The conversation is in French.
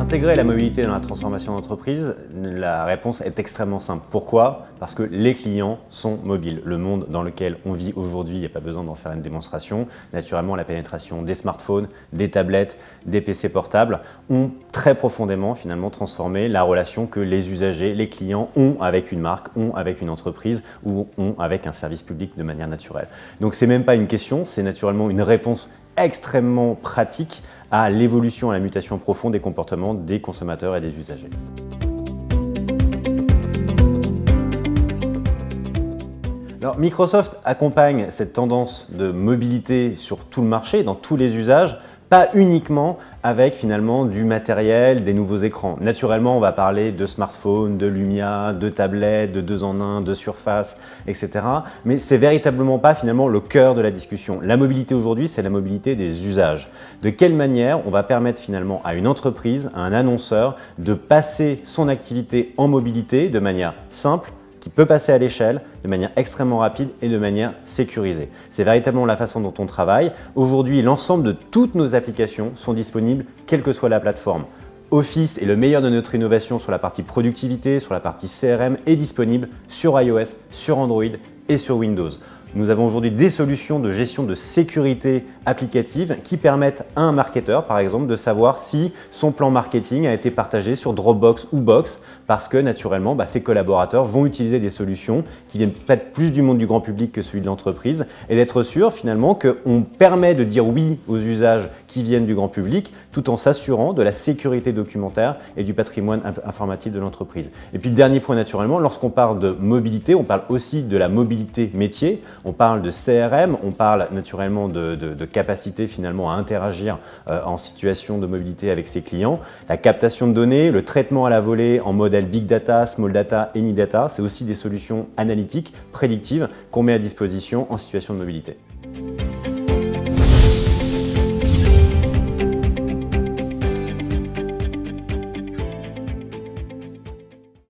Intégrer la mobilité dans la transformation d'entreprise, la réponse est extrêmement simple. Pourquoi? Parce que les clients sont mobiles. Le monde dans lequel on vit aujourd'hui, il n'y a pas besoin d'en faire une démonstration. Naturellement, la pénétration des smartphones, des tablettes, des PC portables ont très profondément finalement transformé la relation que les usagers, les clients ont avec une marque, ont avec une entreprise ou ont avec un service public de manière naturelle. Donc c'est même pas une question, c'est naturellement une réponse extrêmement pratique à l'évolution, à la mutation profonde des comportements des consommateurs et des usagers. Alors, Microsoft accompagne cette tendance de mobilité sur tout le marché, dans tous les usages, pas uniquement avec finalement du matériel, des nouveaux écrans. Naturellement, on va parler de smartphones, de Lumia, de tablettes, de 2 en 1, de Surface, etc. Mais c'est véritablement pas finalement le cœur de la discussion. La mobilité aujourd'hui, c'est la mobilité des usages. De quelle manière on va permettre finalement à une entreprise, à un annonceur, de passer son activité en mobilité de manière simple, qui peut passer à l'échelle de manière extrêmement rapide et de manière sécurisée. C'est véritablement la façon dont on travaille. Aujourd'hui, l'ensemble de toutes nos applications sont disponibles, quelle que soit la plateforme. Office est le meilleur de notre innovation sur la partie productivité, sur la partie CRM, est disponible sur iOS, sur Android et sur Windows. Nous avons aujourd'hui des solutions de gestion de sécurité applicative qui permettent à un marketeur, par exemple, de savoir si son plan marketing a été partagé sur Dropbox ou Box parce que naturellement, ses collaborateurs vont utiliser des solutions qui viennent peut-être plus du monde du grand public que celui de l'entreprise et d'être sûr finalement qu'on permet de dire oui aux usages qui viennent du grand public tout en s'assurant de la sécurité documentaire et du patrimoine informatif de l'entreprise. Et puis le dernier point naturellement, lorsqu'on parle de mobilité, on parle aussi de la mobilité métier. On parle de CRM, on parle naturellement de capacité finalement à interagir en situation de mobilité avec ses clients. La captation de données, le traitement à la volée en modèle Big Data, Small Data et Any Data, c'est aussi des solutions analytiques, prédictives qu'on met à disposition en situation de mobilité.